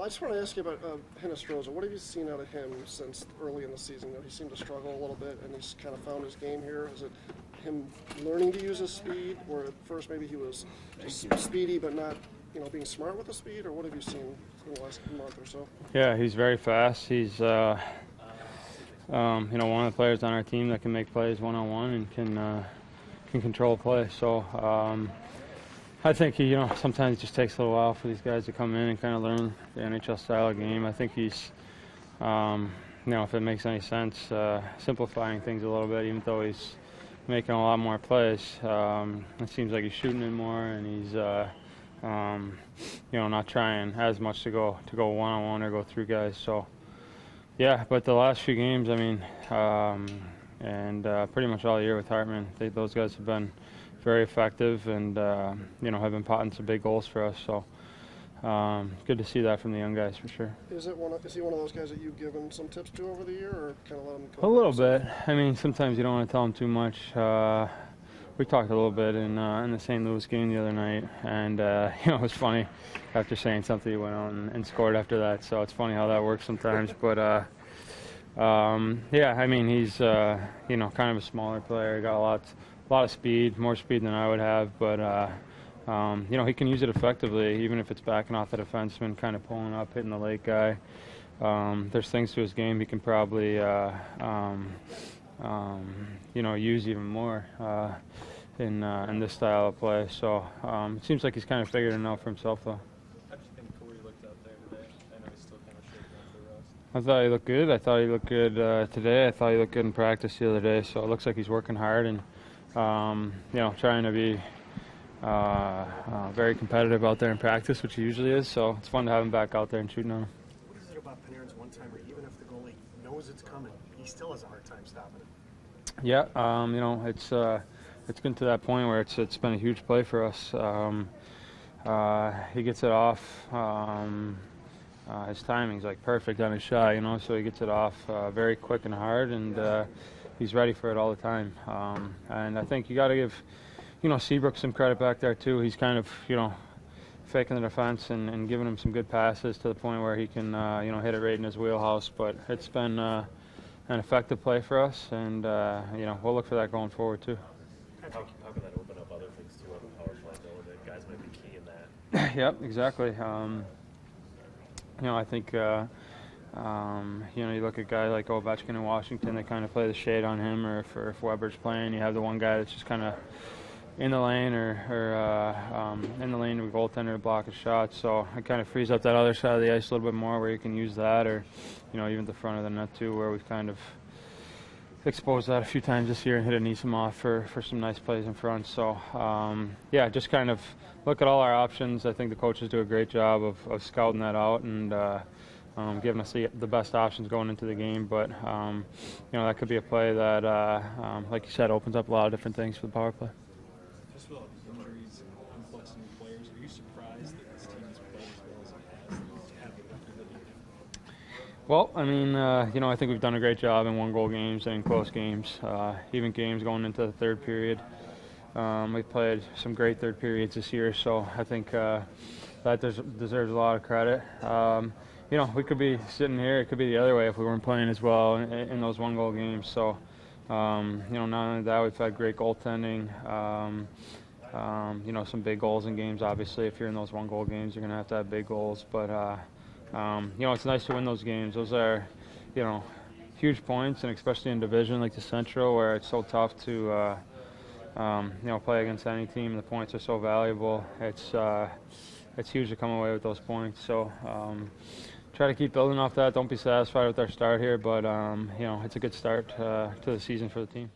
just want to ask you about Hinostroza. What have you seen out of him since early in the season? You know, he seemed to struggle a little bit, and he's kind of found his game here. Is it him learning to use his speed, or at first maybe he was just speedy but not, you know, being smart with the speed, or what have you seen in the last month or so? Yeah, he's very fast. He's you know, one of the players on our team that can make plays one-on-one and can control play. So I think he, you know, sometimes it just takes a little while for these guys to come in and kind of learn the NHL style of game. I think he's, you know, if it makes any sense, simplifying things a little bit, even though he's making a lot more plays. It seems like he's shooting it more, and he's, you know, not trying as much to go one-on-one or go through guys. So, yeah, but the last few games, I mean, and pretty much all year with Hartman, those guys have been very effective and, you know, have been potting some big goals for us. So good to see that from the young guys for sure. Is he one of those guys that you've given some tips to over the year, or kind of let him go? A little bit. I mean, sometimes you don't want to tell him too much. We talked a little bit in the St. Louis game the other night, and you know, it was funny. After saying something, he went out and scored after that. So it's funny how that works sometimes. But yeah, I mean, he's you know, kind of a smaller player. Got a lot of speed, more speed than I would have. But you know, he can use it effectively, even if it's backing off the defenseman, kind of pulling up, hitting the late guy. There's things to his game he can probably you know, use even more in this style of play. So it seems like he's kind of figured it out for himself, though. How do you think Corey looked out there today? I know he's still kind of shaking up the rust. I thought he looked good. I thought he looked good today. I thought he looked good in practice the other day. So it looks like he's working hard and you know, trying to be very competitive out there in practice, which he usually is. So it's fun to have him back out there and shooting on him. What is it about Panarin's one-timer? Even if the goalie knows it's coming, he still has a hard time stopping it. Yeah, you know, it's been to that point where it's been a huge play for us. He gets it off. His timing's like perfect on his shot, you know, so he gets it off very quick and hard, and he's ready for it all the time. And I think you got to give, you know, Seabrook some credit back there too. He's kind of, you know, faking the defense and giving him some good passes to the point where he can, you know, hit it right in his wheelhouse. But it's been an effective play for us, and you know, we'll look for that going forward too. How can that open up other things too on the power play, though, that guys might be key in that? Yep, exactly. You know, I think you know, you look at guys like Ovechkin in Washington, they kind of play the shade on him, or if Weber's playing, you have the one guy that's just kind of in the lane or in the lane of a goaltender to block a shot. So it kind of frees up that other side of the ice a little bit more, where you can use that, or, you know, even the front of the net too, where we've kind of exposed that a few times this year and hit Anisimov for some nice plays in front. So yeah, just kind of look at all our options. I think the coaches do a great job of scouting that out and giving us the best options going into the game. But you know, that could be a play that, like you said, opens up a lot of different things for the power play. Just with all these injuries and influx of new players, are you surprised that this team has played as well as it has? That you have the record that you do? Well, I mean, you know, I think we've done a great job in one-goal games and in close games, even games going into the third period. We've played some great third periods this year, so I think that deserves a lot of credit. You know, we could be sitting here, it could be the other way if we weren't playing as well in those one-goal games. So, you know, not only that, we've had great goaltending. You know, some big goals in games. Obviously, if you're in those one-goal games, you're going to have big goals. But, you know, it's nice to win those games. Those are, you know, huge points, and especially in division like the Central, where it's so tough to, you know, play against any team. The points are so valuable. It's huge to come away with those points. So, try to keep building off that. Don't be satisfied with our start here, but you know, it's a good start to the season for the team.